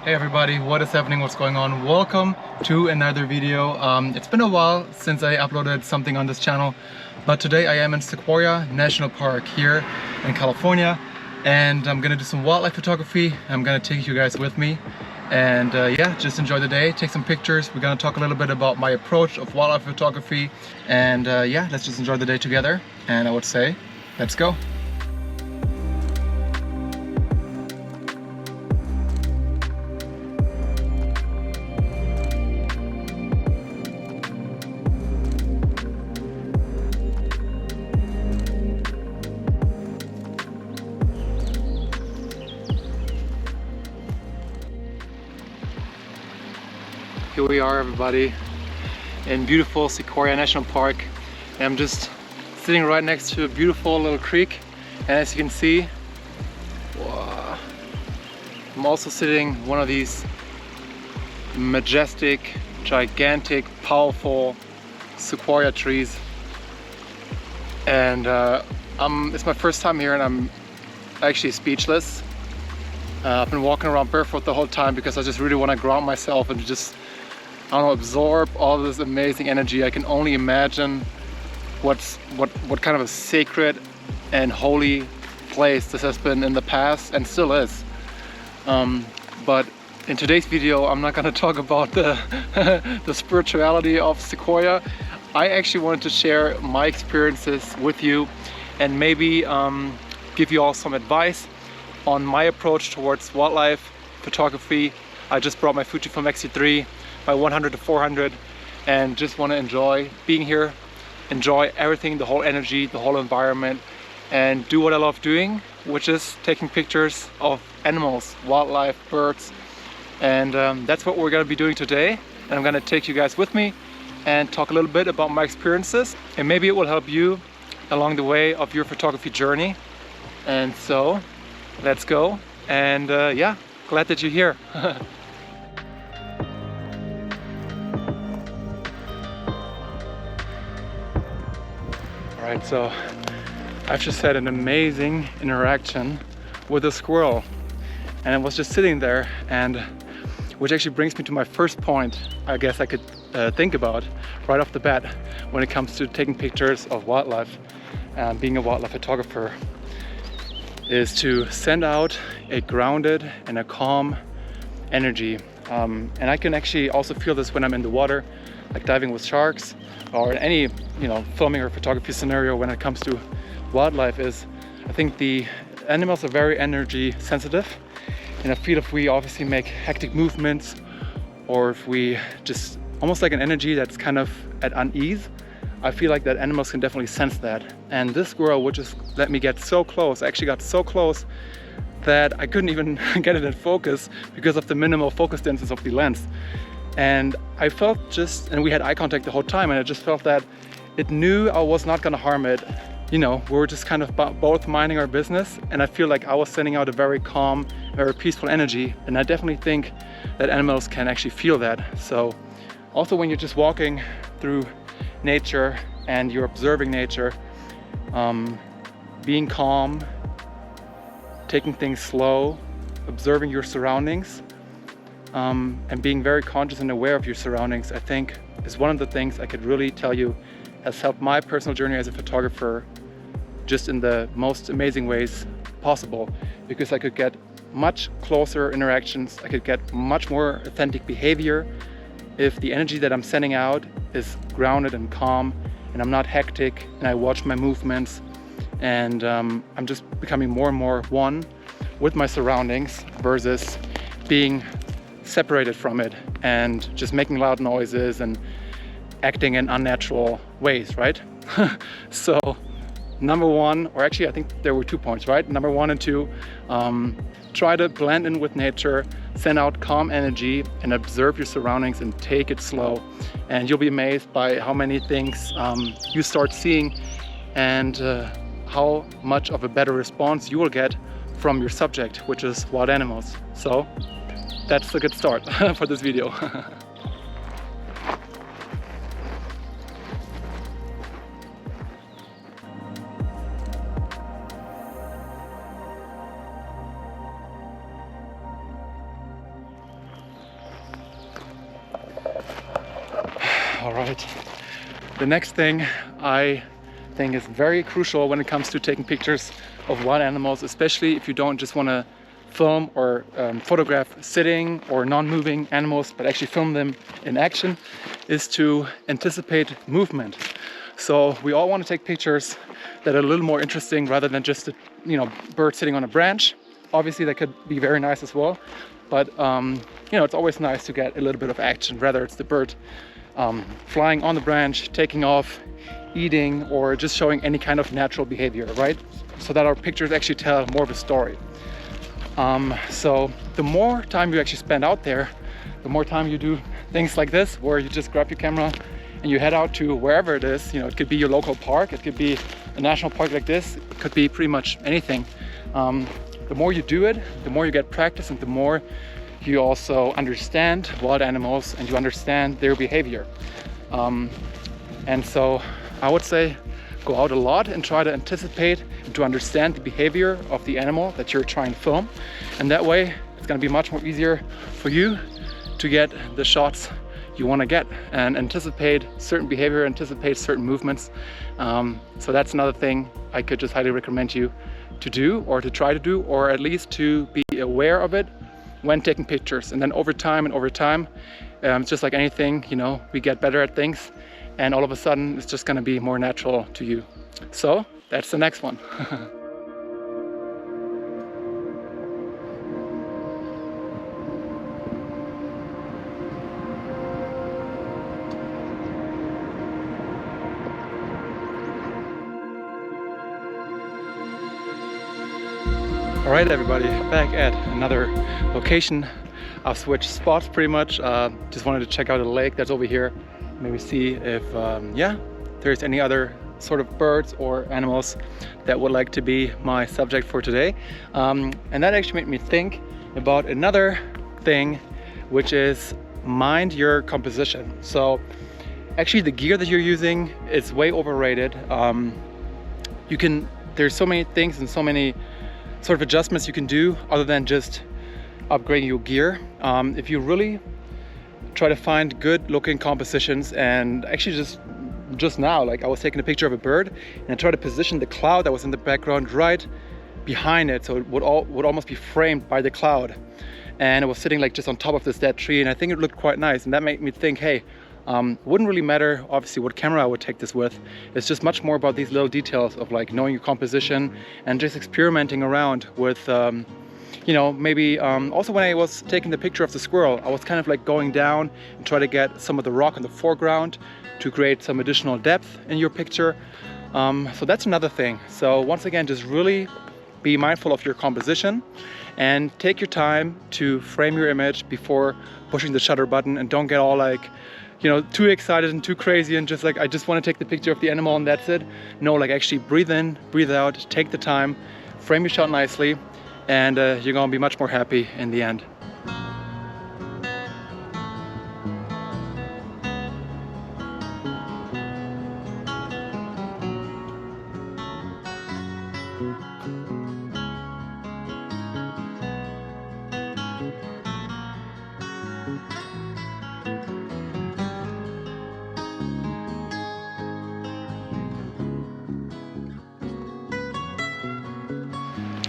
Hey everybody, what is happening, what's going on? Welcome to another video. It's been a while since I uploaded something on this channel, but today I am in Sequoia National Park here in California, and I'm gonna do some wildlife photography. I'm gonna take you guys with me, and yeah, just enjoy the day, take some pictures. We're gonna talk a little bit about my approach of wildlife photography, and yeah, let's just enjoy the day together. And I would say, let's go. Here we are, everybody, in beautiful Sequoia National Park, and I'm just sitting right next to a beautiful little creek, and as you can see, wow, I'm also sitting in one of these majestic, gigantic, powerful sequoia trees, and it's my first time here and I'm actually speechless. I've been walking around barefoot the whole time because I just really want to ground myself and just, I don't know, absorb all this amazing energy. I can only imagine what kind of a sacred and holy place this has been in the past and still is. But in today's video, I'm not going to talk about the the spirituality of Sequoia. I actually wanted to share my experiences with you and maybe give you all some advice on my approach towards wildlife photography. I just brought my Fujifilm X-T3, my 100 to 400, and just want to enjoy being here, enjoy everything, the whole energy, the whole environment, and do what I love doing, which is taking pictures of animals, wildlife, birds, and that's what we're going to be doing today. And I'm going to take you guys with me and talk a little bit about my experiences, and maybe it will help you along the way of your photography journey. And so let's go, and yeah, glad that you're here. Alright, so I've just had an amazing interaction with a squirrel, and I was just sitting there, and which actually brings me to my first point I guess I could think about right off the bat when it comes to taking pictures of wildlife and being a wildlife photographer, is to send out a grounded and a calm energy. And I can actually also feel this when I'm in the water, like diving with sharks, or in any, filming or photography scenario when it comes to wildlife. Is I think the animals are very energy sensitive, and I feel if we obviously make hectic movements, or if we just almost like an energy that's kind of at unease, I feel like that animals can definitely sense that. And this squirrel would just let me get so close. I actually got so close that I couldn't even get it in focus because of the minimal focus distance of the lens. And I felt and we had eye contact the whole time, and I just felt that it knew I was not gonna harm it. We were just kind of both minding our business, and I feel like I was sending out a very calm, very peaceful energy. And I definitely think that animals can actually feel that. So also when you're just walking through nature and you're observing nature, being calm, taking things slow, observing your surroundings, and being very conscious and aware of your surroundings, I think is one of the things I could really tell you has helped my personal journey as a photographer just in the most amazing ways possible, because I could get much closer interactions, I could get much more authentic behavior if the energy that I'm sending out is grounded and calm, and I'm not hectic, and I watch my movements, and I'm just becoming more and more one with my surroundings versus being separated from it and just making loud noises and acting in unnatural ways, right? So number one, or actually I think there were 2 points, right? Number 1 and 2, try to blend in with nature, send out calm energy, and observe your surroundings and take it slow. And you'll be amazed by how many things you start seeing, and how much of a better response you will get from your subject, which is wild animals. So that's a good start for this video. All right. The next thing I think is very crucial when it comes to taking pictures of wild animals, especially if you don't just want to film or photograph sitting or non-moving animals, but actually film them in action, is to anticipate movement. So we all want to take pictures that are a little more interesting rather than just a bird sitting on a branch. Obviously that could be very nice as well, but it's always nice to get a little bit of action, whether it's the bird flying on the branch, taking off, eating, or just showing any kind of natural behavior, right? So that our pictures actually tell more of a story. So the more time you actually spend out there, the more time you do things like this, where you just grab your camera and you head out to wherever it is. It could be your local park, it could be a national park like this, it could be pretty much anything. The more you do it, the more you get practice, and the more you also understand wild animals and you understand their behavior. And so I would say go out a lot and try to anticipate and to understand the behavior of the animal that you're trying to film. And that way it's going to be much more easier for you to get the shots you want to get and anticipate certain behavior, anticipate certain movements. So that's another thing I could just highly recommend you to do, or to try to do, or at least to be aware of it when taking pictures. And then over time, it's just like anything, we get better at things, and all of a sudden it's just going to be more natural to you. So that's the next one. All right, everybody, back at another location. I've switched spots pretty much. Just wanted to check out a lake that's over here. Maybe see if, there's any other sort of birds or animals that would like to be my subject for today. And that actually made me think about another thing, which is mind your composition. So actually the gear that you're using is way overrated. There's so many things and so many sort of adjustments you can do other than just upgrading your gear. If you really try to find good looking compositions, and actually just now, like I was taking a picture of a bird and I tried to position the cloud that was in the background right behind it, so it would almost be framed by the cloud, and it was sitting like just on top of this dead tree, and I think it looked quite nice. And that made me think, hey, wouldn't really matter obviously what camera I would take this with. It's just much more about these little details of like knowing your composition and just experimenting around with maybe also when I was taking the picture of the squirrel, I was kind of like going down and try to get some of the rock in the foreground to create some additional depth in your picture. So that's another thing. So once again, just really be mindful of your composition and take your time to frame your image before pushing the shutter button, and don't get all like too excited and too crazy and just like, I just want to take the picture of the animal and that's it. No, like actually breathe in, breathe out, take the time, frame your shot nicely, and you're gonna be much more happy in the end.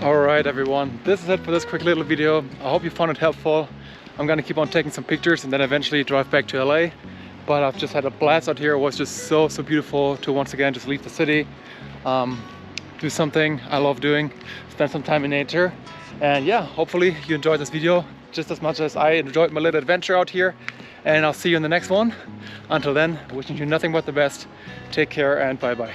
Alright everyone, this is it for this quick little video. I hope you found it helpful. I'm gonna keep on taking some pictures and then eventually drive back to LA. But I've just had a blast out here. It was just so beautiful to once again just leave the city, do something I love doing, spend some time in nature. And yeah, hopefully you enjoyed this video just as much as I enjoyed my little adventure out here. And I'll see you in the next one. Until then, wishing you nothing but the best. Take care and bye bye.